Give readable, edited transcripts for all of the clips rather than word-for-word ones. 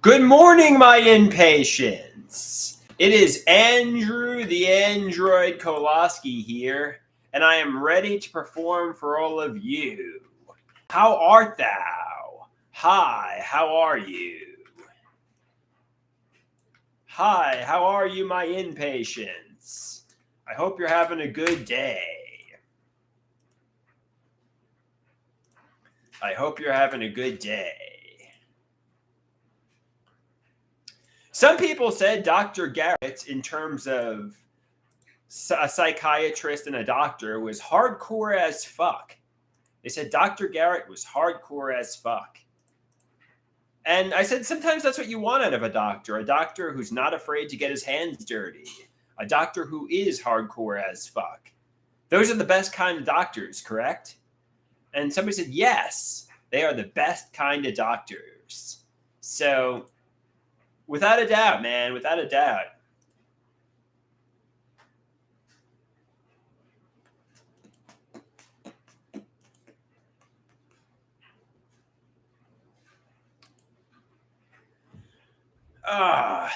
Good morning, my impatients. It is Andrew the Android Koloski here, and I am ready to perform for all of you. How art thou? Hi, how are you? Hi, how are you, my impatients? I hope you're having a good day. I hope you're having a good day. Some people said Dr. Garrett, in terms of a psychiatrist and a doctor, was hardcore as fuck. They said Dr. Garrett was hardcore as fuck. And I said, sometimes that's what you want out of a doctor who's not afraid to get his hands dirty, a doctor who is hardcore as fuck. Those are the best kind of doctors, correct? And somebody said, yes, they are the best kind of doctors. So, without a doubt, man, without a doubt.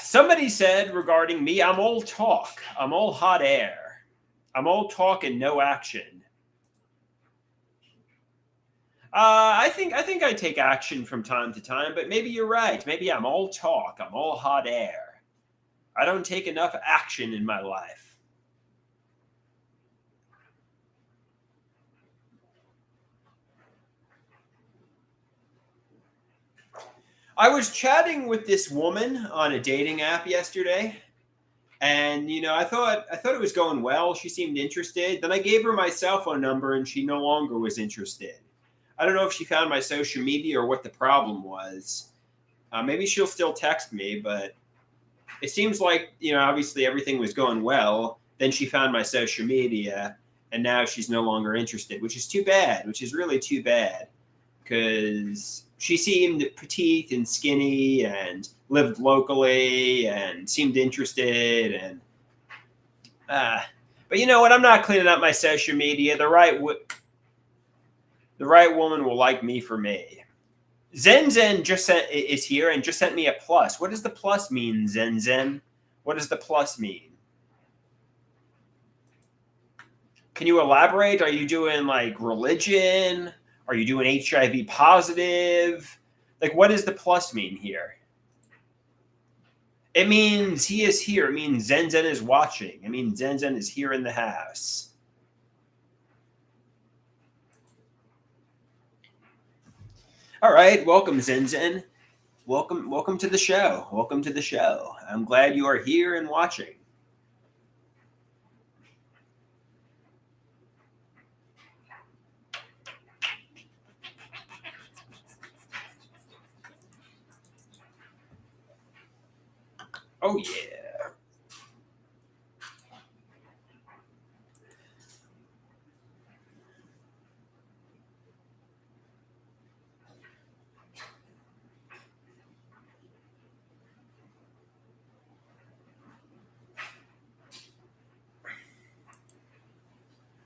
Somebody said regarding me, I'm all talk. I'm all hot air. I'm all talk and no action. I think I take action from time to time, but maybe you're right. Maybe I'm all talk. I'm all hot air. I don't take enough action in my life. I was chatting with this woman on a dating app yesterday, and I thought it was going well. She seemed interested. Then I gave her my cell phone number, and she no longer was interested. I don't know if she found my social media or what the problem was. Maybe she'll still text me, but it seems like, obviously everything was going well. Then she found my social media, and now she's no longer interested, which is too bad, which is really too bad, because she seemed petite and skinny and lived locally and seemed interested. And but you know what? I'm not cleaning up my social media. The right woman will like me for me. Zen is here and just sent me a plus. What does the plus mean, Zen? What does the plus mean? Can you elaborate? Are you doing like religion? Are you doing HIV positive? Like, what does the plus mean here? It means he is here. It means Zen is watching. It means Zen is here in the house. All right, welcome, Zen. Welcome to the show. Welcome to the show. I'm glad you are here and watching. Oh yeah.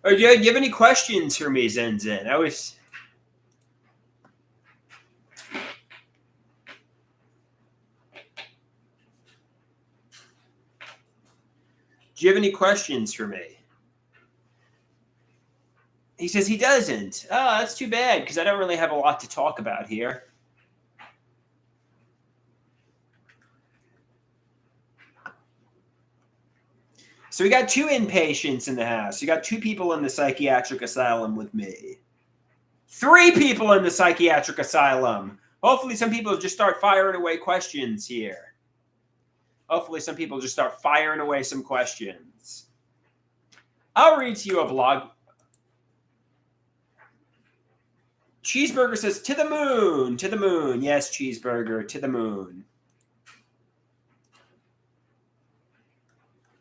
Do you have any questions for me, Zen? Do you have any questions for me? He says he doesn't. Oh, that's too bad, because I don't really have a lot to talk about here. So we got two inpatients in the house. You got two people in the psychiatric asylum with me. Three people in the psychiatric asylum. Hopefully some people just start firing away questions here. Hopefully some people just start firing away some questions. I'll read to you a blog. Cheeseburger says, to the moon, to the moon. Yes, Cheeseburger, to the moon.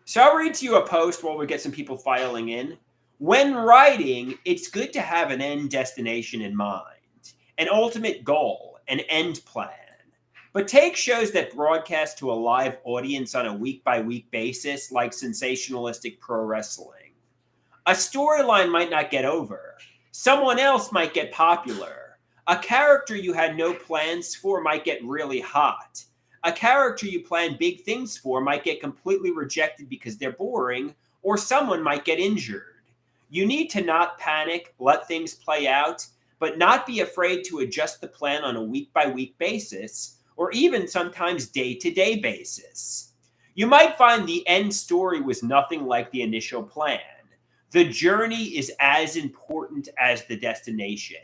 So I'll read to you a post while we get some people filing in. When writing, it's good to have an end destination in mind, an ultimate goal, an end plan. But take shows that broadcast to a live audience on a week-by-week basis, like sensationalistic pro wrestling. A storyline might not get over. Someone else might get popular. A character you had no plans for might get really hot. A character you plan big things for might get completely rejected because they're boring, or someone might get injured. You need to not panic, let things play out, but not be afraid to adjust the plan on a week by week basis, or even sometimes day to day basis. You might find the end story was nothing like the initial plan. The journey is as important as the destination.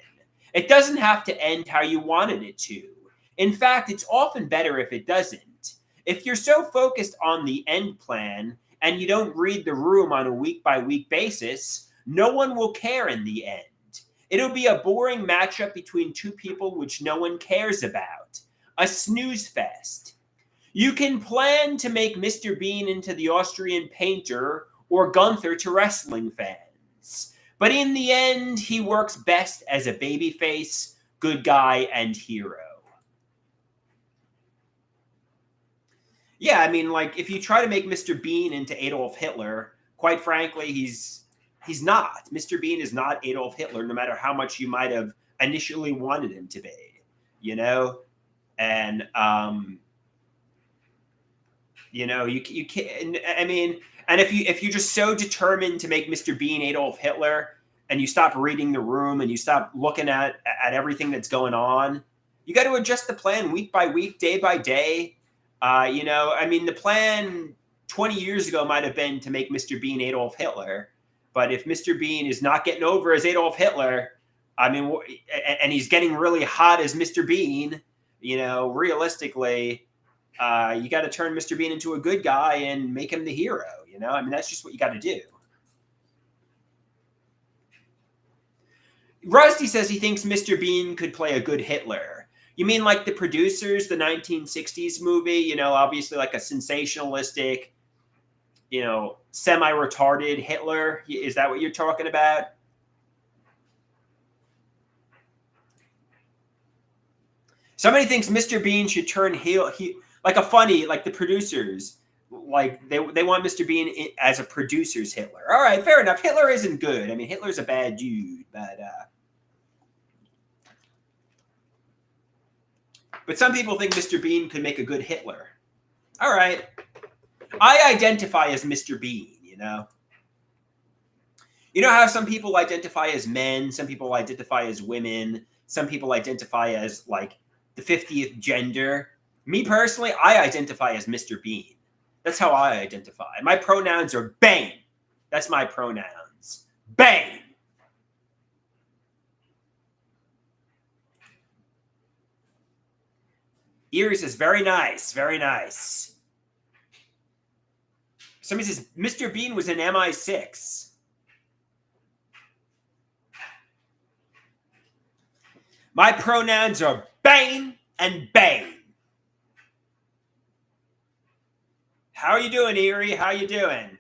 It doesn't have to end how you wanted it to. In fact, it's often better if it doesn't. If you're so focused on the end plan and you don't read the room on a week by week basis, no one will care in the end. It'll be a boring matchup between two people which no one cares about. A snooze fest. You can plan to make Mr. Bean into the Austrian painter or Gunther to wrestling fans. But in the end, he works best as a babyface, good guy, and hero. Yeah, I mean, like, if you try to make Mr. Bean into Adolf Hitler, quite frankly, he's not. Mr. Bean is not Adolf Hitler, no matter how much you might have initially wanted him to be, you know? And, you can't, I mean, and if you're just so determined to make Mr. Bean Adolf Hitler and you stop reading the room and you stop looking at everything that's going on, you got to adjust the plan week by week, day by day. I mean, the plan 20 years ago might have been to make Mr. Bean Adolf Hitler. But if Mr. Bean is not getting over as Adolf Hitler, I mean, and he's getting really hot as Mr. Bean, realistically, you got to turn Mr. Bean into a good guy and make him the hero. I mean, that's just what you got to do. Rusty says he thinks Mr. Bean could play a good Hitler. You mean like the producers, the 1960s movie, obviously like a sensationalistic, semi-retarded Hitler? Is that what you're talking about? Somebody thinks Mr. Bean should turn heel, like the producers, like they want Mr. Bean as a producer's Hitler. All right, fair enough. Hitler isn't good. I mean, Hitler's a bad dude, but some people think Mr. Bean could make a good Hitler. All right. I identify as Mr. Bean, You know how some people identify as men, some people identify as women, some people identify as like the 50th gender. Me personally, I identify as Mr. Bean. That's how I identify. My pronouns are Bane. That's my pronouns. Bane. Erie says, very nice, very nice. Somebody says, Mr. Bean was in MI6. My pronouns are Bane and Bane. How are you doing, Erie? How you doing?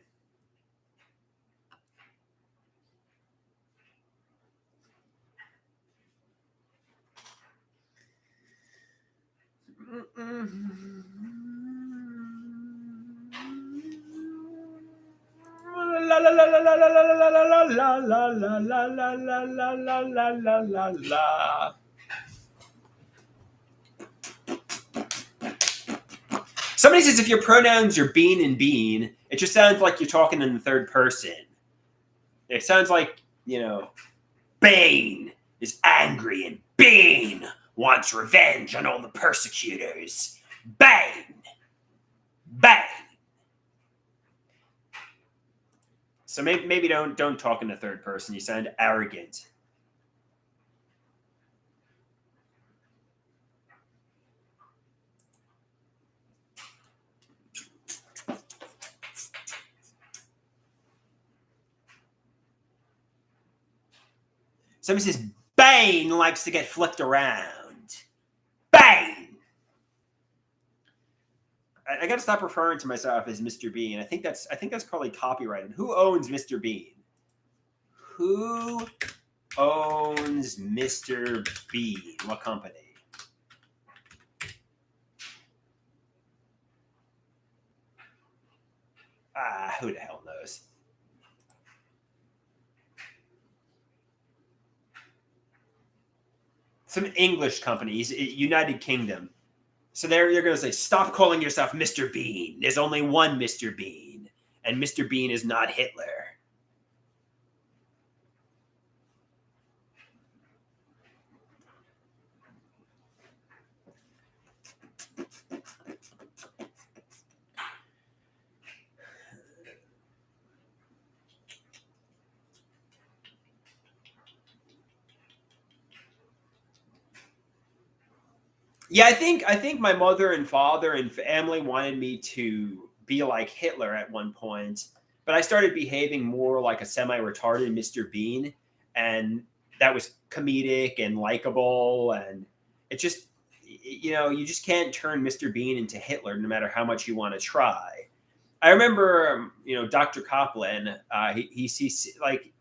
La la la la la la la la la la la la la la la la la la la. Somebody says if your pronouns are Bean and Bean, it just sounds like you're talking in the third person. It sounds like, Bane is angry and Bean wants revenge on all the persecutors. Bane! Bane! So maybe don't talk in the third person. You sound arrogant. Somebody says Bane likes to get flipped around. Bane! I got to stop referring to myself as Mr. Bean. I think that's probably copyrighted. Who owns Mr. Bean? Who owns Mr. Bean? What company? Who the hell knows? Some English companies, United Kingdom. So they're going to say, stop calling yourself Mr. Bean. There's only one Mr. Bean, and Mr. Bean is not Hitler. Yeah, I think my mother and father and family wanted me to be like Hitler at one point, but I started behaving more like a semi-retarded Mr. Bean, and that was comedic and likable, and it just you just can't turn Mr. Bean into Hitler no matter how much you want to try. I remember Dr. Kaplan. He sees like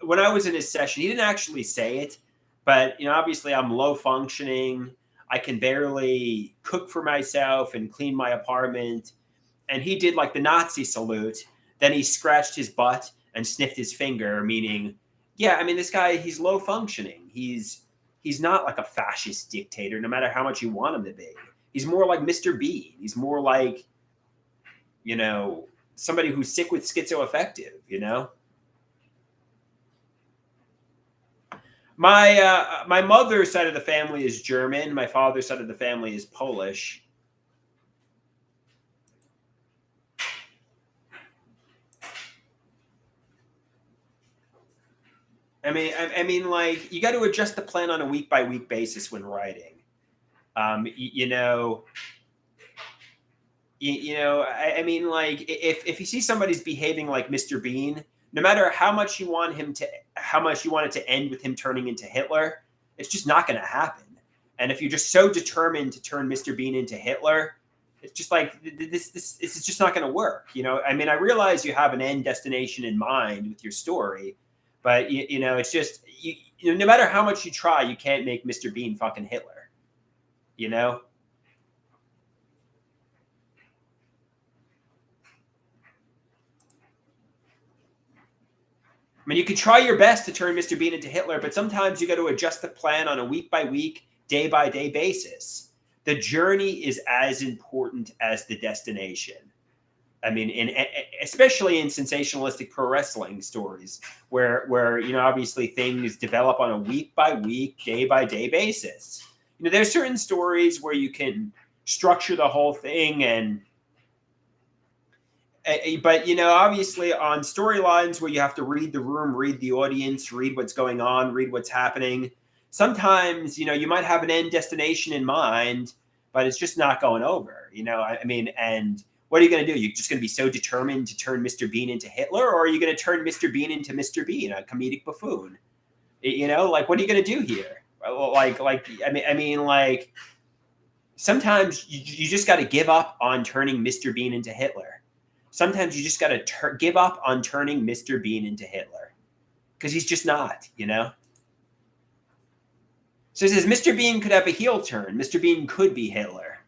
when I was in his session, he didn't actually say it, but obviously I'm low functioning. I can barely cook for myself and clean my apartment. And he did like the Nazi salute. Then he scratched his butt and sniffed his finger, meaning, yeah, I mean, this guy, he's low functioning. He's not like a fascist dictator, no matter how much you want him to be. He's more like Mr. Bean. He's more like, somebody who's sick with schizoaffective. My mother's side of the family is German. My father's side of the family is Polish. I mean, like you got to adjust the plan on a week by week basis when writing. I mean, like if you see somebody's behaving like Mr. Bean, no matter how much you want it to end with him turning into Hitler, it's just not going to happen. And if you're just so determined to turn Mr. Bean into Hitler, it's just like this is just not going to work. I mean, I realize you have an end destination in mind with your story, but it's just no matter how much you try, you can't make Mr. Bean fucking Hitler. I mean, you could try your best to turn Mr. Bean into Hitler, but sometimes you got to adjust the plan on a week by week, day by day basis. The journey is as important as the destination. I mean, especially in sensationalistic pro wrestling stories, where obviously things develop on a week by week, day by day basis. There's certain stories where you can structure the whole thing but obviously on storylines where you have to read the room, read the audience, read what's going on, read what's happening, sometimes you might have an end destination in mind, but it's just not going over. I mean, and what are you going to do? You're just going to be so determined to turn Mr. Bean into Hitler, or are you going to turn Mr. Bean into Mr. Bean, a comedic buffoon? Like what are you going to do here? Like I mean like sometimes you just got to give up on turning Mr. Bean into Hitler. Sometimes you just got to give up on turning Mr. Bean into Hitler, because he's just not. So it says Mr. Bean could have a heel turn. Mr. Bean could be Hitler.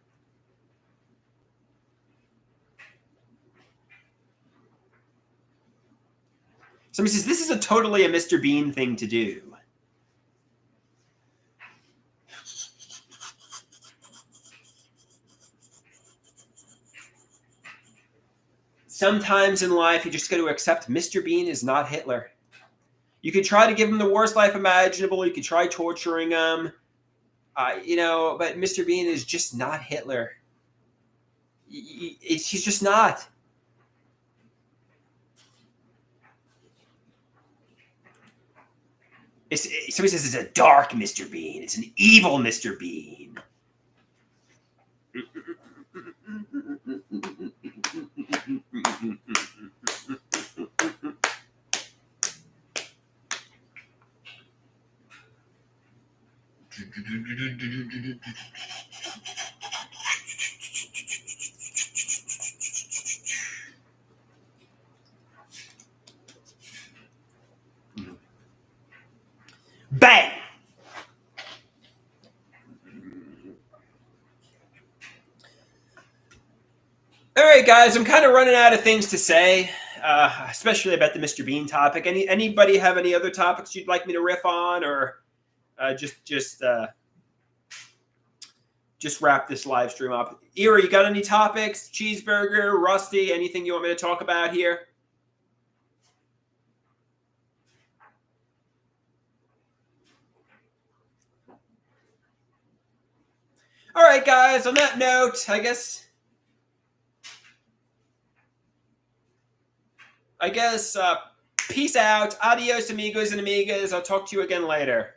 Somebody says this is totally a Mr. Bean thing to do. Sometimes in life, you just got to accept Mr. Bean is not Hitler. You could try to give him the worst life imaginable. You could try torturing him, but Mr. Bean is just not Hitler. He's just not. Somebody says it's a dark Mr. Bean. It's an evil Mr. Bean. Bang! All right, guys, I'm kind of running out of things to say, especially about the Mr. Bean topic. Anybody have any other topics you'd like me to riff on, or just just wrap this live stream up. Ira, you got any topics? Cheeseburger, Rusty, anything you want me to talk about here? All right, guys, on that note, I guess peace out. Adios, amigos and amigas. I'll talk to you again later.